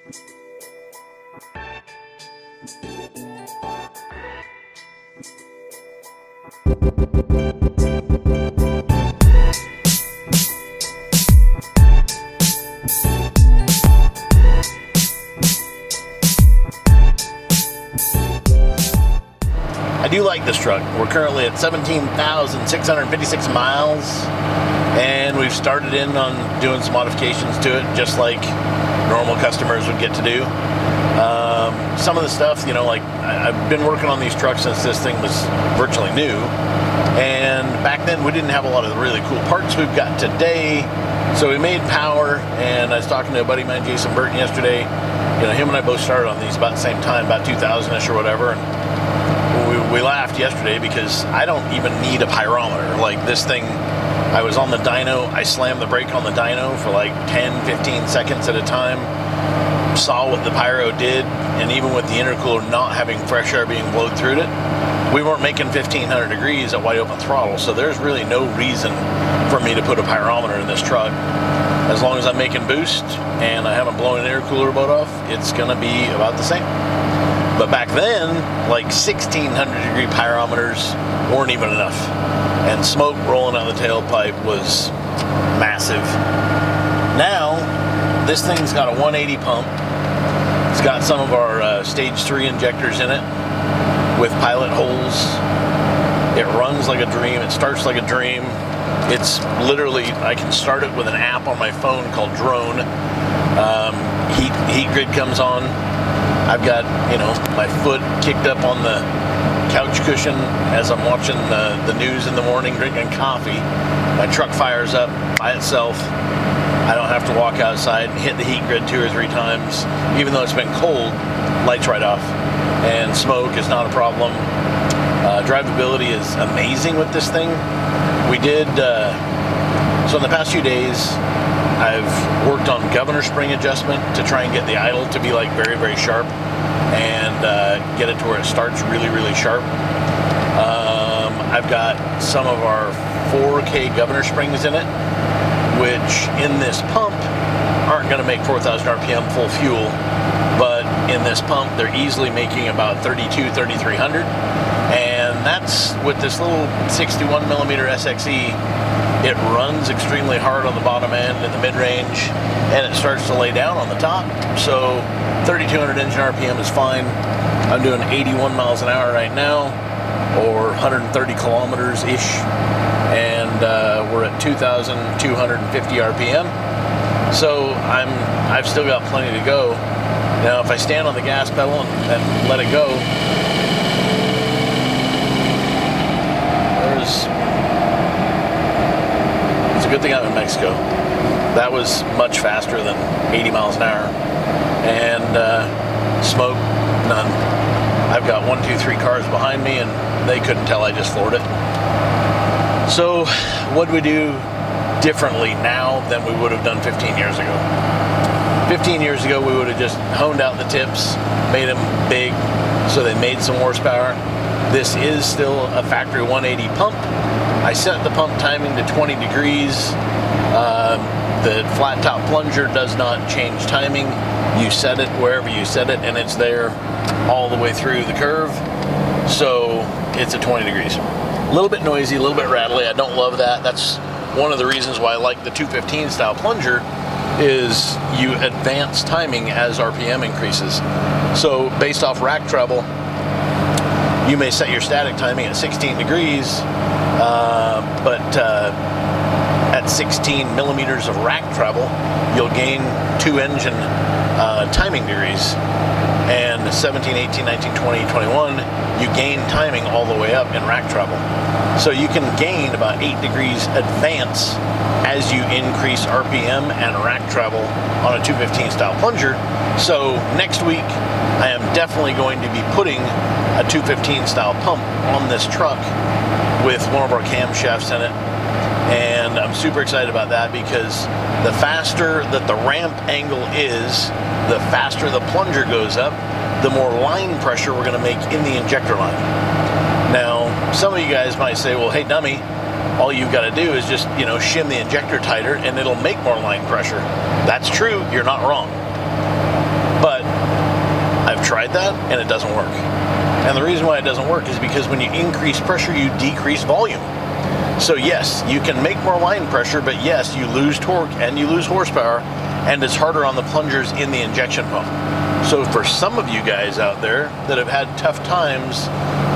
I do like this truck. We're currently at 17,656 miles, and we've started in on doing some modifications to it, just like normal customers would get to do. Some of the stuff, you know, like I've been working on these trucks since this thing was virtually new, and back then we didn't have a lot of the really cool parts we've got today. So we made power, and I was talking to a buddy of mine, Jason Burton, yesterday. You know, him and I both started on these about the same time, about 2000-ish or whatever. And we laughed yesterday because I don't even need a pyrometer. Like this thing, I was on the dyno, I slammed the brake on the dyno for like 10, 15 seconds at a time, saw what the pyro did, and even with the intercooler not having fresh air being blowed through it, we weren't making 1500 degrees at wide open throttle, so there's really no reason for me to put a pyrometer in this truck. As long as I'm making boost and I haven't blown an intercooler boat off, it's gonna be about the same. But back then, like 1600 degree pyrometers weren't even enough. And smoke rolling out the tailpipe was massive. Now, this thing's got a 180 pump. It's got some of our stage 3 injectors in it with pilot holes. It runs like a dream. It starts like a dream. It's literally, I can start it with an app on my phone called Drone. Heat grid comes on. I've got, you know, my foot kicked up on the couch cushion as I'm watching the news in the morning, drinking coffee. My truck fires up by itself. I don't have to walk outside and hit the heat grid 2 or 3 times. Even though it's been cold, lights right off. And smoke is not a problem. Drivability is amazing with this thing. We did, so in the past few days, I've worked on governor spring adjustment to try and get the idle to be like very, very sharp and get it to where it starts really, really sharp. I've got some of our 4K governor springs in it, which in this pump aren't going to make 4,000 RPM full fuel, but in this pump they're easily making about 3,300. And that's with this little 61 millimeter SXE. It runs extremely hard on the bottom end in the mid-range, and it starts to lay down on the top. So 3,200 engine RPM is fine. I'm doing 81 miles an hour right now, or 130 kilometers-ish, and we're at 2,250 RPM. So I've still got plenty to go. Now, if I stand on the gas pedal and let it go, it's a good thing I'm in Mexico. That was much faster than 80 miles an hour. And smoke, none. I've got 1, 2, 3 cars behind me, and they couldn't tell I just floored it. So what do we do differently now than we would have done 15 years ago? 15 years ago, we would have just honed out the tips, made them big so they made some horsepower. This is still a factory 180 pump. I set the pump timing to 20 degrees. The flat top plunger does not change timing. You set it wherever you set it, and it's there all the way through the curve. So it's at 20 degrees. A little bit noisy, a little bit rattly. I don't love that. That's one of the reasons why I like the 215 style plunger, is you advance timing as RPM increases. So based off rack treble, you may set your static timing at 16 degrees, but at 16 millimeters of rack treble, you'll gain 2 engine timing degrees. And 17, 18, 19, 20, 21, you gain timing all the way up in rack treble. So you can gain about 8 degrees advance as you increase RPM and rack treble on a 215 style plunger. So next week, I am definitely going to be putting a 215 style pump on this truck with one of our camshafts in it. And I'm super excited about that, because the faster that the ramp angle is, the faster the plunger goes up, the more line pressure we're going to make in the injector line. Now, some of you guys might say, well, hey dummy, all you've got to do is just, you know, shim the injector tighter and it'll make more line pressure. That's true, you're not wrong. tried that and it doesn't work. And the reason why it doesn't work is because when you increase pressure, you decrease volume. So yes, you can make more line pressure, but yes, you lose torque and you lose horsepower, and it's harder on the plungers in the injection pump. So for some of you guys out there that have had tough times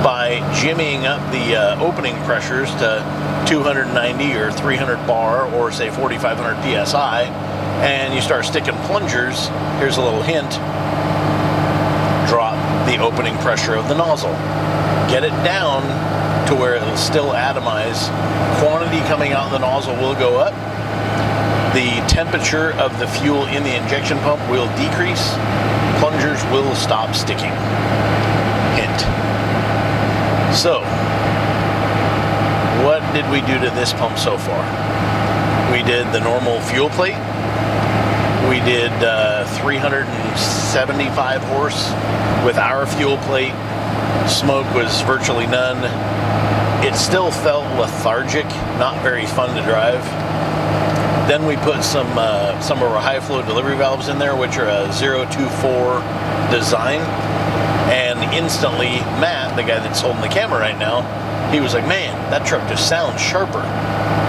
by jimmying up the opening pressures to 290 or 300 bar or say 4,500 PSI, and you start sticking plungers, here's a little hint: drop the opening pressure of the nozzle. Get it down to where it'll still atomize. Quantity coming out of the nozzle will go up. The temperature of the fuel in the injection pump will decrease. Plungers will stop sticking. Hint. So, what did we do to this pump so far? We did the normal fuel plate. We did 375 horse with our fuel plate. Smoke was virtually none. It still felt lethargic, not very fun to drive. Then we put some of our high flow delivery valves in there, which are a 024 design. And instantly, Matt, the guy that's holding the camera right now, he was like, man, that truck just sounds sharper.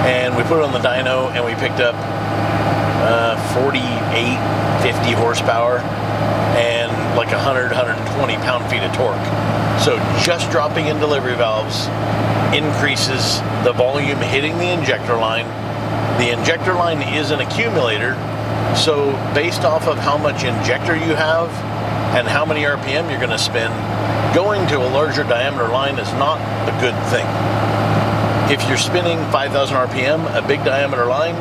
And we put it on the dyno and we picked up 48, 50 horsepower and like 100, 120 pound-feet of torque. So just dropping in delivery valves increases the volume hitting the injector line. The injector line is an accumulator, so based off of how much injector you have and how many RPM you're going to spin, going to a larger diameter line is not a good thing. If you're spinning 5,000 RPM, a big diameter line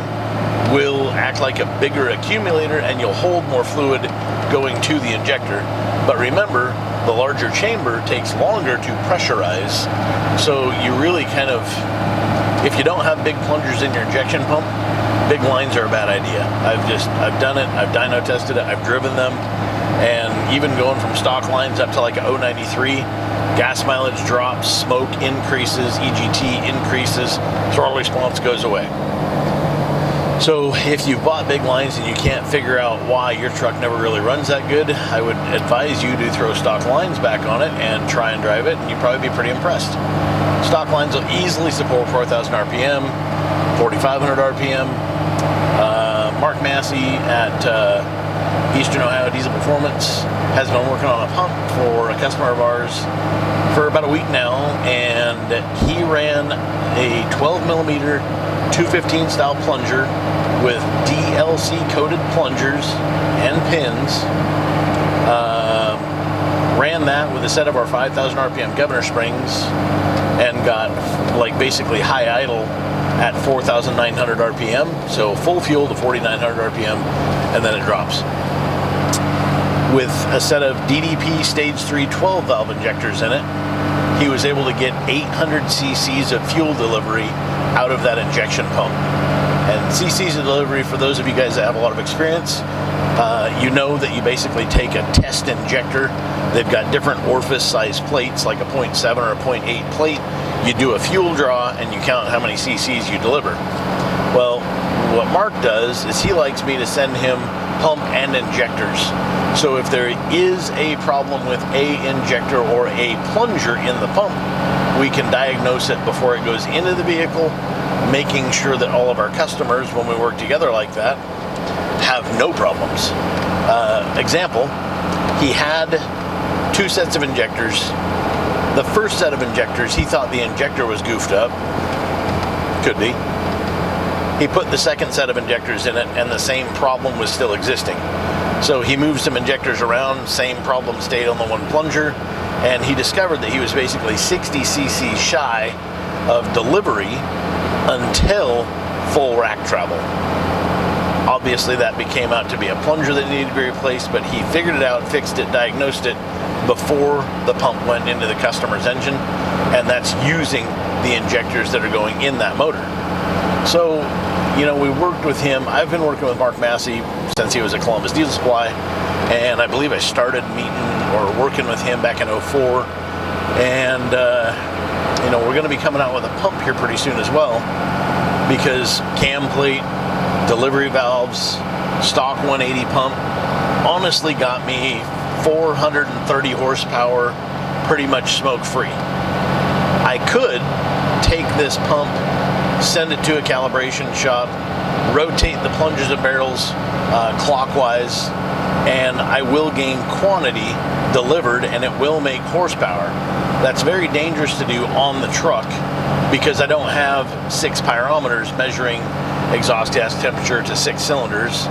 will act like a bigger accumulator and you'll hold more fluid going to the injector. But remember, the larger chamber takes longer to pressurize, so you really kind of, if you don't have big plungers in your injection pump, big lines are a bad idea. I've done it, I've dyno tested it, I've driven them, and even going from stock lines up to like a 093, gas mileage drops, smoke increases, EGT increases, throttle response goes away. So if you've bought big lines and you can't figure out why your truck never really runs that good, I would advise you to throw stock lines back on it and try and drive it, and you'd probably be pretty impressed. Stock lines will easily support 4,000 RPM, 4,500 RPM. Mark Massey at Eastern Ohio Diesel Performance has been working on a pump for a customer of ours for about a week now, and he ran a 12 millimeter 215 style plunger with DLC coated plungers and pins. Ran that with a set of our 5,000 RPM governor springs and got like basically high idle at 4,900 RPM. So full fuel to 4,900 RPM, and then it drops. With a set of DDP stage 3 12 valve injectors in it, he was able to get 800 cc's of fuel delivery out of that injection pump. And cc's of delivery, for those of you guys that have a lot of experience, you know that you basically take a test injector. They've got different orifice size plates, like a 0.7 or a 0.8 plate. You do a fuel draw and you count how many cc's you deliver. Well, what Mark does is he likes me to send him pump and injectors. So if there is a problem with a injector or a plunger in the pump, we can diagnose it before it goes into the vehicle, making sure that all of our customers, when we work together like that, have no problems. Example, he had 2 sets of injectors. The first set of injectors, he thought the injector was goofed up. Could be. He put the second set of injectors in it and the same problem was still existing. So he moved some injectors around, same problem stayed on the one plunger, and he discovered that he was basically 60 cc shy of delivery until full rack travel. Obviously that became out to be a plunger that needed to be replaced, but he figured it out, fixed it, diagnosed it before the pump went into the customer's engine, and that's using the injectors that are going in that motor. So, you know, we worked with him. I've been working with Mark Massey since he was at Columbus Diesel Supply, and I believe I started meeting or working with him back in 04. And, you know, we're going to be coming out with a pump here pretty soon as well, because cam plate, delivery valves, stock 180 pump honestly got me 430 horsepower, pretty much smoke free. I could take this pump, send it to a calibration shop, rotate the plungers and barrels clockwise, and I will gain quantity delivered, and it will make horsepower. That's very dangerous to do on the truck because I don't have 6 pyrometers measuring exhaust gas temperature to 6 cylinders.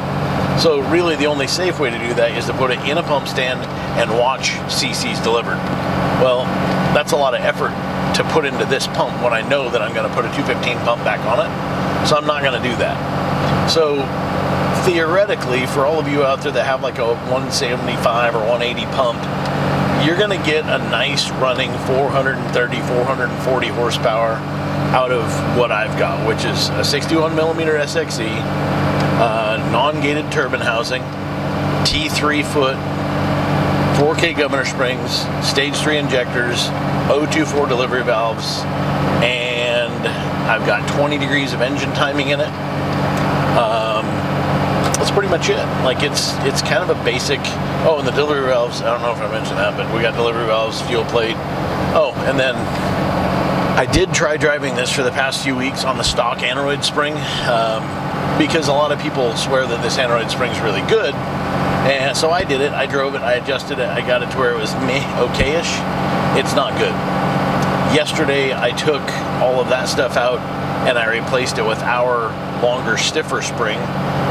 So really the only safe way to do that is to put it in a pump stand and watch CCs delivered. Well, that's a lot of effort to put into this pump when I know that I'm going to put a 215 pump back on it. So I'm not going to do that. So theoretically, for all of you out there that have like a 175 or 180 pump, you're going to get a nice running 430, 440 horsepower out of what I've got, which is a 61 millimeter SXE, non-gated turbine housing, T3 foot, 4K governor springs, stage 3 injectors, O24 delivery valves, and I've got 20 degrees of engine timing in it. That's pretty much it. Like it's kind of a basic. Oh, and the delivery valves, I don't know if I mentioned that, but we got delivery valves, fuel plate. Oh, and then I did try driving this for the past few weeks on the stock Android spring because a lot of people swear that this Android spring is really good. And so I did it, I drove it, I adjusted it, I got it to where it was okay-ish. It's not good. Yesterday I took all of that stuff out and I replaced it with our longer, stiffer spring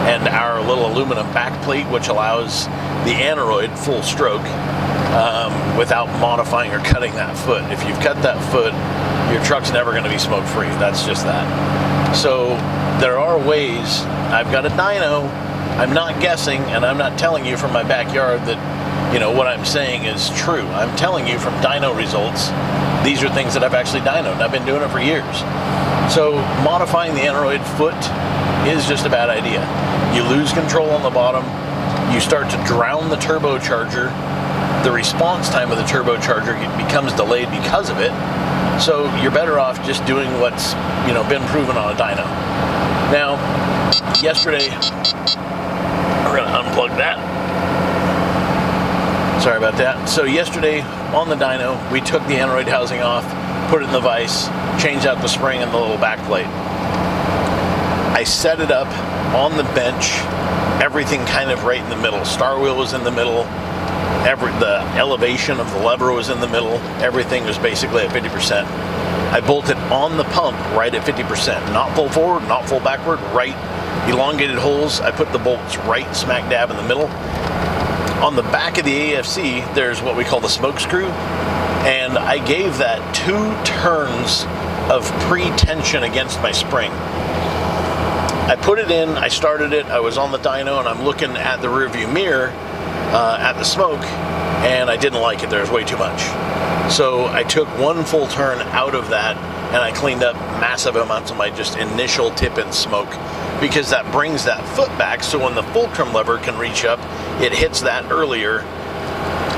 and our little aluminum back plate, which allows the Android full stroke without modifying or cutting that foot. If you've cut that foot, your truck's never going to be smoke free. That's just that. So there are ways. I've got a dyno. I'm not guessing, and I'm not telling you from my backyard that, you know, what I'm saying is true. I'm telling you from dyno results. These are things that I've actually dynoed. I've been doing it for years. So modifying the Android foot is just a bad idea. You lose control on the bottom. You start to drown the turbocharger. The response time of the turbocharger becomes delayed because of it. So you're better off just doing what's, you know, been proven on a dyno. Now, yesterday, we're gonna unplug that. Sorry about that. So yesterday on the dyno, we took the Android housing off, put it in the vise, changed out the spring and the little back plate. I set it up on the bench, everything kind of right in the middle. Star wheel was in the middle, the elevation of the lever was in the middle, everything was basically at 50%. I bolted on the pump right at 50%, not full forward, not full backward, right, elongated holes. I put the bolts right smack dab in the middle. On the back of the AFC, there's what we call the smoke screw, and I gave that 2 turns of pre-tension against my spring. I put it in, I started it, I was on the dyno, and I'm looking at the rearview mirror at the smoke, and I didn't like it. There was way too much. So I took 1 full turn out of that, and I cleaned up massive amounts of my just initial tip-in smoke, because that brings that foot back, so when the fulcrum lever can reach up, it hits that earlier.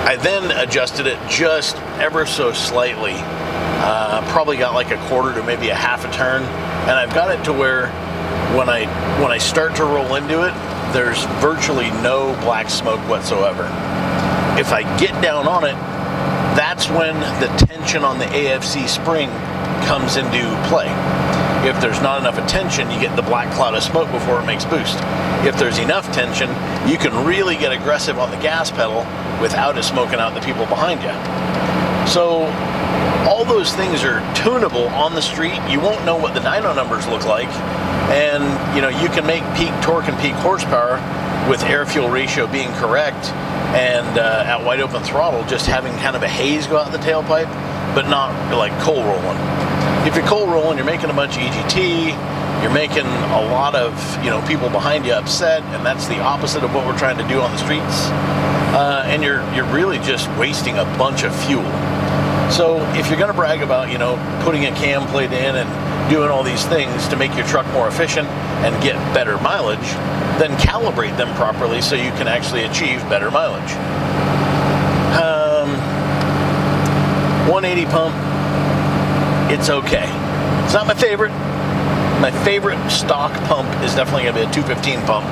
I then adjusted it just ever so slightly, probably got like a quarter to maybe a half a turn, and I've got it to where when I start to roll into it, there's virtually no black smoke whatsoever. If I get down on it, that's when the tension on the AFC spring comes into play. If there's not enough tension, you get the black cloud of smoke before it makes boost. If there's enough tension, you can really get aggressive on the gas pedal without it smoking out the people behind you. So all those things are tunable on the street. You won't know what the dyno numbers look like, and you know, you can make peak torque and peak horsepower with air-fuel ratio being correct, and at wide open throttle just having kind of a haze go out the tailpipe, but not like coal rolling. If you're coal rolling, you're making a bunch of EGT, you're making a lot of, you know, people behind you upset, and that's the opposite of what we're trying to do on the streets. And you're really just wasting a bunch of fuel. So if you're going to brag about, you know, putting a cam plate in and doing all these things to make your truck more efficient and get better mileage, then calibrate them properly so you can actually achieve better mileage. 180 pump, it's okay. It's not my favorite. My favorite stock pump is definitely going to be a 215 pump.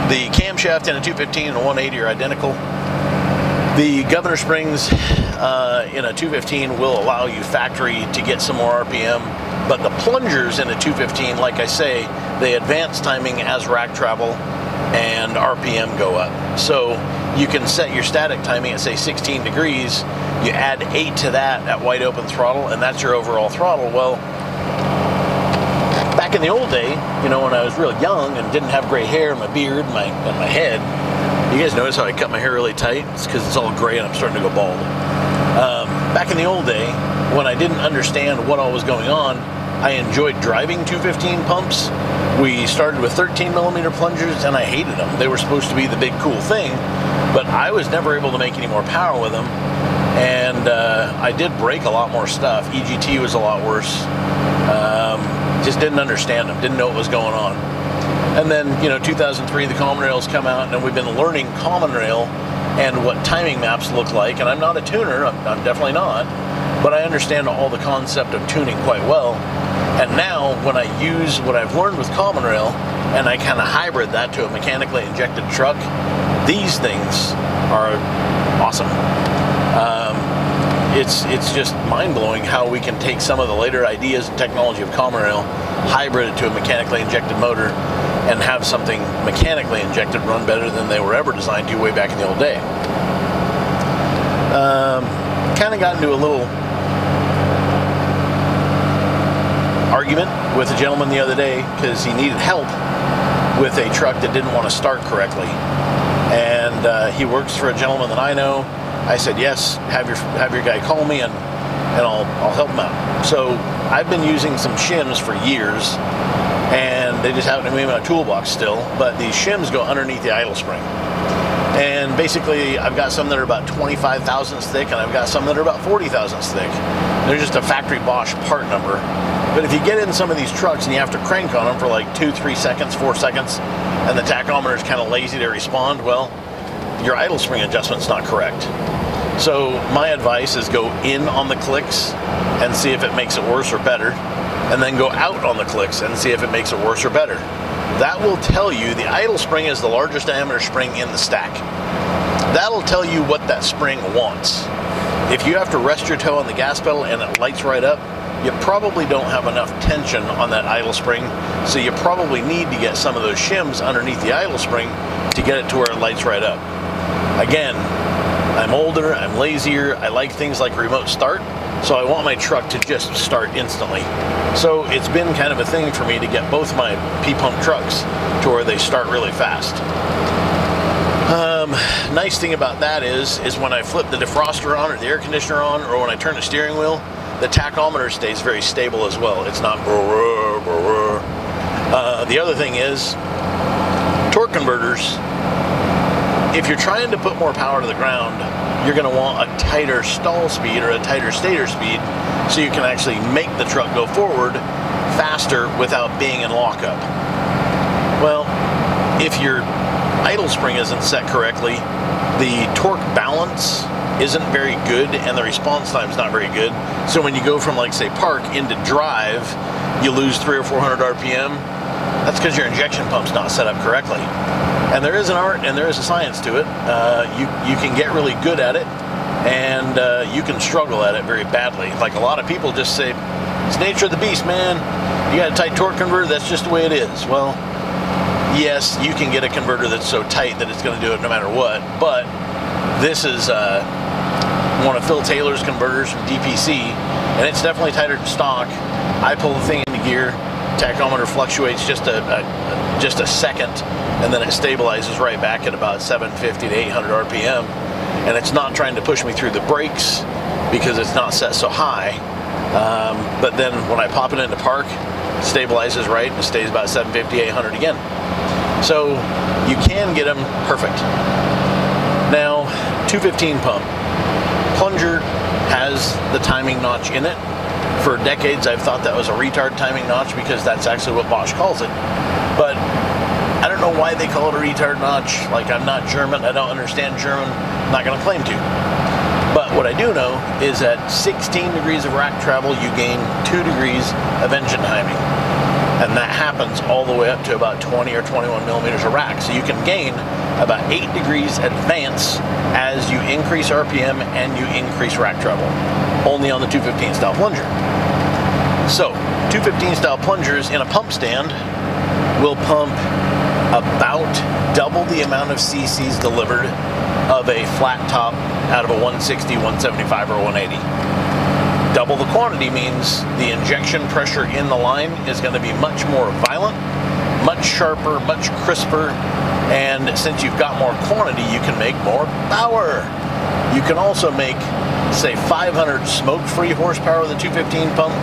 The camshaft in a 215 and a 180 are identical. The governor springs in a 215 will allow you factory to get some more RPM, but the plungers in a 215, like I say, they advance timing as rack travel and RPM go up. So you can set your static timing at say 16 degrees, you add 8 to that at wide open throttle, and that's your overall throttle. Well, back in the old day, you know, when I was real young and didn't have gray hair in my beard and my head, you guys notice how I cut my hair really tight? It's because it's all gray and I'm starting to go bald. Back in the old day, when I didn't understand what all was going on, I enjoyed driving 215 pumps. We started with 13mm plungers and I hated them. They were supposed to be the big cool thing, but I was never able to make any more power with them. And I did break a lot more stuff. EGT was a lot worse. Just didn't understand them, didn't know what was going on. And then, you know, 2003, the common rails come out, and we've been learning common rail and what timing maps look like. And I'm not a tuner, I'm definitely not, but I understand all the concept of tuning quite well. And now, when I use what I've learned with common rail, and I kind of hybrid that to a mechanically injected truck, these things are awesome. It's just mind-blowing how we can take some of the later ideas and technology of common rail, hybrid it to a mechanically injected motor, and have something mechanically injected run better than they were ever designed to way back in the old day. Kind of got into a little argument with a gentleman the other day because he needed help with a truck that didn't want to start correctly. And he works for a gentleman that I know. I said, yes, have your guy call me and I'll help him out. So I've been using some shims for years, and they just happen to be in my toolbox still, but these shims go underneath the idle spring. And basically, I've got some that are about 25 thousandths thick, and I've got some that are about 40 thousandths thick. They're just a factory Bosch part number. But if you get in some of these trucks and you have to crank on them for like 2, 3 seconds, 4 seconds, and the tachometer is kind of lazy to respond, well, your idle spring adjustment's not correct. So my advice is go in on the clicks and see if it makes it worse or better, and then go out on the clicks and see if it makes it worse or better. That will tell you the idle spring is the largest diameter spring in the stack. That'll tell you what that spring wants. If you have to rest your toe on the gas pedal and it lights right up, you probably don't have enough tension on that idle spring, so you probably need to get some of those shims underneath the idle spring to get it to where it lights right up. Again, I'm older, I'm lazier, I like things like remote start, so I want my truck to just start instantly. So it's been kind of a thing for me to get both my P-pump trucks to where they start really fast. Nice thing about that is when I flip the defroster on or the air conditioner on, or when I turn the steering wheel, the tachometer stays very stable as well. It's not brrr, brrr. The other thing is torque converters. If you're trying to put more power to the ground, you're going to want a tighter stall speed or a tighter stator speed so you can actually make the truck go forward faster without being in lockup. Well, if your idle spring isn't set correctly, the torque balance isn't very good and the response time is not very good. So when you go from, like, say, park into drive, you lose 300 or 400 RPM. That's because your injection pump's not set up correctly. And there is an art and there is a science to it. You can get really good at it, and you can struggle at it very badly. Like, a lot of people just say, it's nature of the beast, man. You got a tight torque converter, that's just the way it is. Well, yes, you can get a converter that's so tight that it's going to do it no matter what, but this is one of Phil Taylor's converters from DPC, and it's definitely tighter than stock. I pull the thing into gear, tachometer fluctuates just a second, and then it stabilizes right back at about 750 to 800 RPM, and it's not trying to push me through the brakes because it's not set so high. But then when I pop it into park, it stabilizes right and stays about 750, 800 again. So you can get them perfect. Now, 215 pump. Plunger has the timing notch in it. For decades, I've thought that was a retard timing notch because that's actually what Bosch calls it. But I don't know why they call it a retard notch. Like, I'm not German, I don't understand German, I'm not going to claim to. But what I do know is at 16 degrees of rack travel, you gain 2 degrees of engine timing. And that happens all the way up to about 20 or 21 millimeters of rack. So you can gain about 8 degrees advance as you increase RPM and you increase rack travel, only on the 215 style plunger. So 215 style plungers in a pump stand will pump about double the amount of cc's delivered of a flat top out of a 160, 175, or 180. Double the quantity means the injection pressure in the line is going to be much more violent, much sharper, much crisper, and since you've got more quantity, you can make more power. You can also make, say, 500 smoke-free horsepower with a 215 pump,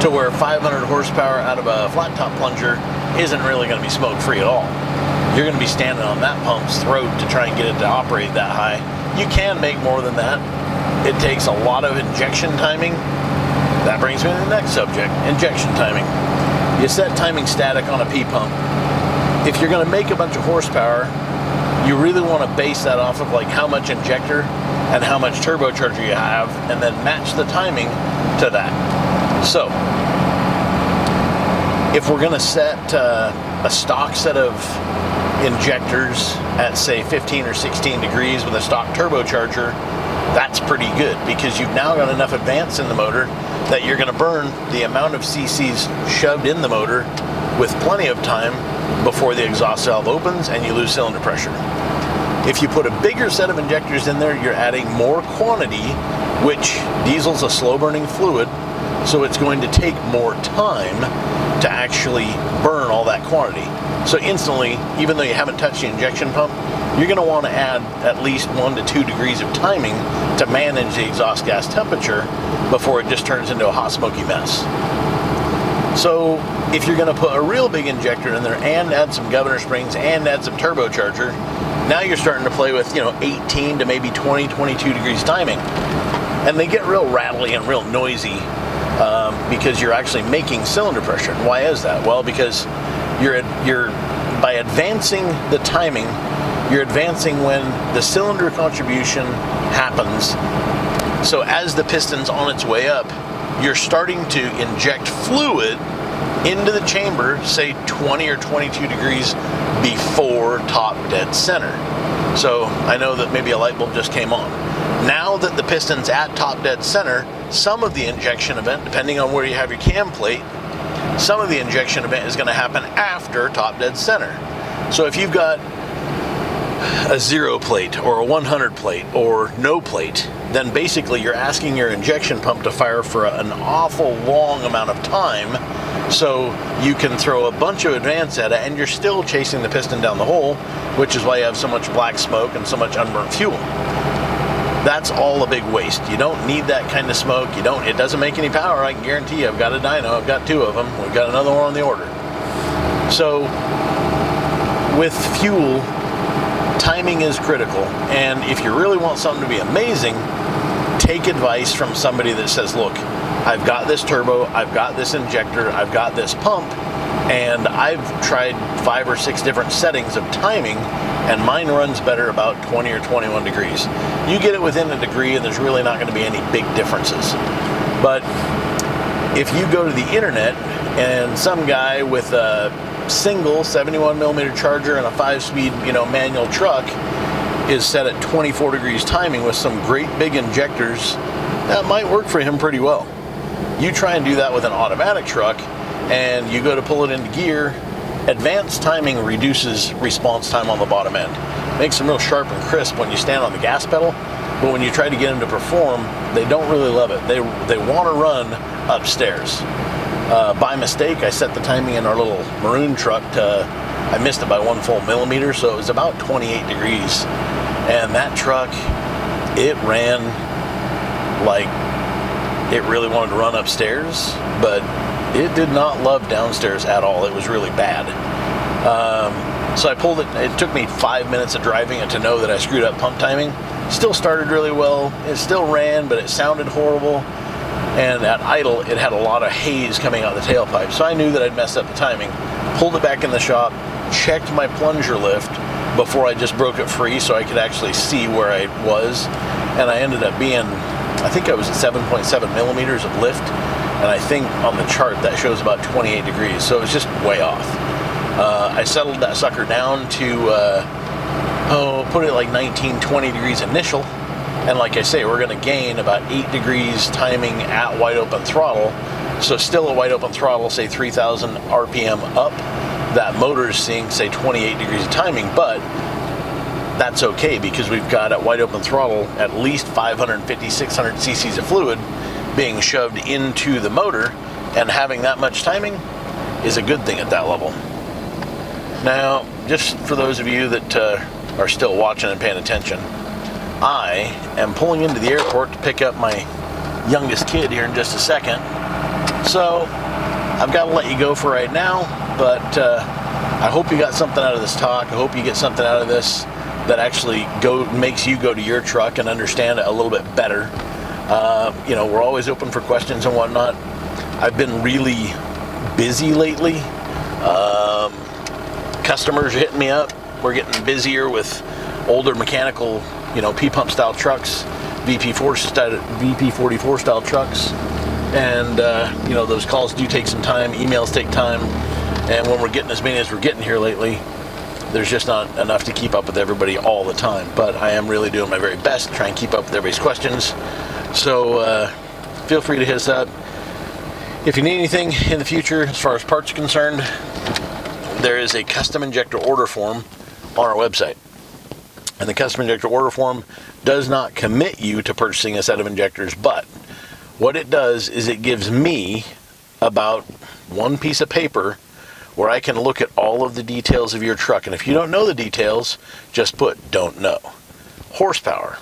to where 500 horsepower out of a flat top plunger isn't really going to be smoke-free at all. You're going to be standing on that pump's throat to try and get it to operate that high. You can make more than that. It takes a lot of injection timing. That brings me to the next subject, injection timing. You set timing static on a P-pump. If you're going to make a bunch of horsepower, you really want to base that off of like how much injector and how much turbocharger you have, and then match the timing to that. So, if we're going to set a stock set of injectors at say 15 or 16 degrees with a stock turbocharger, that's pretty good because you've now got enough advance in the motor that you're going to burn the amount of cc's shoved in the motor with plenty of time before the exhaust valve opens and you lose cylinder pressure. If you put a bigger set of injectors in there, you're adding more quantity, which diesel's a slow burning fluid, so it's going to take more time to actually burn all that quantity. So instantly, even though you haven't touched the injection pump, you're going to want to add at least 1 to 2 degrees of timing to manage the exhaust gas temperature before it just turns into a hot smoky mess. So if you're going to put a real big injector in there and add some governor springs and add some turbocharger, now you're starting to play with, 18 to maybe 20, 22 degrees timing. And they get real rattly and real noisy because you're actually making cylinder pressure. And why is that? Well, because you're by advancing the timing, you're advancing when the cylinder contribution happens. So as the piston's on its way up, you're starting to inject fluid into the chamber, say 20 or 22 degrees before top dead center. So I know that maybe a light bulb just came on. Now that the piston's at top dead center, some of the injection event, depending on where you have your cam plate, some of the injection event is going to happen after top dead center. So if you've got a 0 plate or a 100 plate or no plate, then basically you're asking your injection pump to fire for an awful long amount of time, so you can throw a bunch of advance at it and you're still chasing the piston down the hole, which is why you have so much black smoke and so much unburnt fuel. That's all a big waste. You don't need that kind of smoke. It doesn't make any power. I can guarantee you. I've got a dyno. I've got 2 of them. We've got another one on the order. So with fuel, timing is critical. And if you really want something to be amazing, take advice from somebody that says, look, I've got this turbo, I've got this injector, I've got this pump, and I've tried 5 or 6 different settings of timing, and mine runs better about 20 or 21 degrees. You get it within a degree and there's really not going to be any big differences. But if you go to the internet and some guy with a single 71 millimeter charger and a 5-speed, manual truck is set at 24 degrees timing with some great big injectors, that might work for him pretty well. You try and do that with an automatic truck and you go to pull it into gear, advanced timing reduces response time on the bottom end. Makes them real sharp and crisp when you stand on the gas pedal, but when you try to get them to perform, they don't really love it. They want to run upstairs. By mistake, I set the timing in our little maroon truck to, I missed it by 1 full millimeter, so it was about 28 degrees. And that truck, it ran like it really wanted to run upstairs, but it did not love downstairs at all. It was really bad. So I pulled it. It took me 5 minutes of driving it to know that I screwed up pump timing. Still started really well. It still ran, but it sounded horrible. And at idle, it had a lot of haze coming out of the tailpipe. So I knew that I'd messed up the timing. Pulled it back in the shop, checked my plunger lift before I just broke it free so I could actually see where I was. And I ended up being, I think I was at 7.7 millimeters of lift. and I think on the chart that shows about 28 degrees, so it's just way off. I settled that sucker down to, put it like 19, 20 degrees initial, and like I say, we're going to gain about 8 degrees timing at wide open throttle, so still at wide open throttle, say 3,000 RPM up, that motor is seeing, say, 28 degrees of timing, but that's okay because we've got at wide open throttle at least 550, 600 cc's of fluid being shoved into the motor, and having that much timing is a good thing at that level. Now, just for those of you that are still watching and paying attention, I am pulling into the airport to pick up my youngest kid here in just a second. So I've got to let you go for right now, but I hope you got something out of this talk. I hope you get something out of this that actually makes you go to your truck and understand it a little bit better. You know, we're always open for questions and whatnot. I've been really busy lately. Customers are hitting me up. We're getting busier with older mechanical, you know, P-pump style trucks, VP44 style trucks. And, you know, those calls do take some time. Emails take time. And when we're getting as many as we're getting here lately, there's just not enough to keep up with everybody all the time. But I am really doing my very best to try and keep up with everybody's questions. So feel free to hit us up. If you need anything in the future as far as parts are concerned, there is a custom injector order form on our website. And the custom injector order form does not commit you to purchasing a set of injectors, but what it does is it gives me about one piece of paper where I can look at all of the details of your truck. And if you don't know the details, just put "don't know." Horsepower,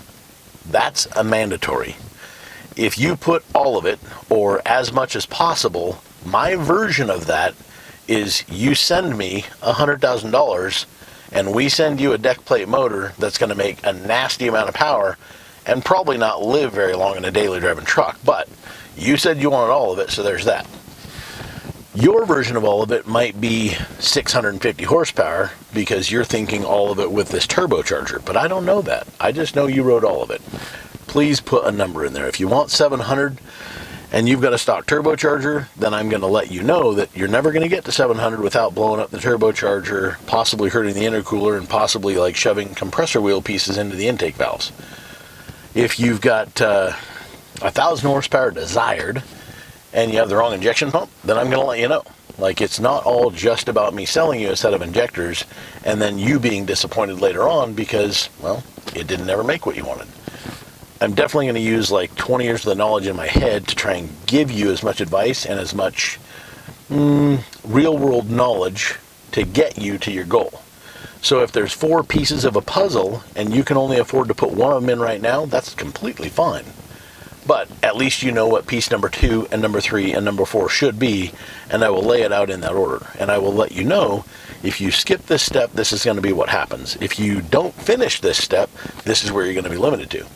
that's a mandatory. If you put all of it, or as much as possible, my version of that is you send me $100,000 and we send you a deck plate motor that's going to make a nasty amount of power and probably not live very long in a daily driving truck. But you said you wanted all of it, so there's that. Your version of all of it might be 650 horsepower because you're thinking all of it with this turbocharger, but I don't know that. I just know you wrote all of it. Please put a number in there. If you want 700 and you've got a stock turbocharger, then I'm going to let you know that you're never going to get to 700 without blowing up the turbocharger, possibly hurting the intercooler, and possibly like shoving compressor wheel pieces into the intake valves. If you've got 1,000 horsepower desired and you have the wrong injection pump, then I'm going to let you know. Like, it's not all just about me selling you a set of injectors and then you being disappointed later on because, well, it didn't ever make what you wanted. I'm definitely going to use like 20 years of the knowledge in my head to try and give you as much advice and as much real-world knowledge to get you to your goal. So if there's 4 pieces of a puzzle and you can only afford to put one of them in right now, that's completely fine. But at least you know what piece number 2 and number 3 and number 4 should be, and I will lay it out in that order. And I will let you know, if you skip this step, this is going to be what happens. If you don't finish this step, this is where you're going to be limited to.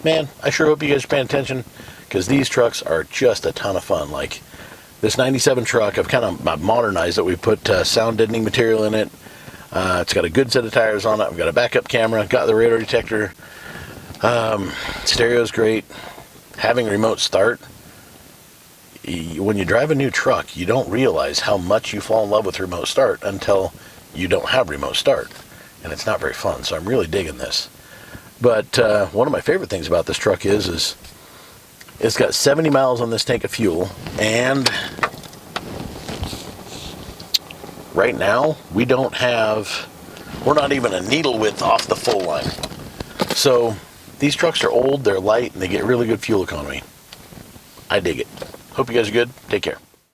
Man, I sure hope you guys are paying attention, because these trucks are just a ton of fun. Like this 97 truck, I've modernized it. We put sound deadening material in it. It's got a good set of tires on it. I've got a backup camera, got the radar detector. Stereo's great. Having remote start. When you drive a new truck, you don't realize how much you fall in love with remote start until you don't have remote start. And it's not very fun, so I'm really digging this. But one of my favorite things about this truck is it's got 70 miles on this tank of fuel, and right now we're not even a needle width off the full line. So these trucks are old, they're light, and they get really good fuel economy. I dig it. Hope you guys are good. Take care.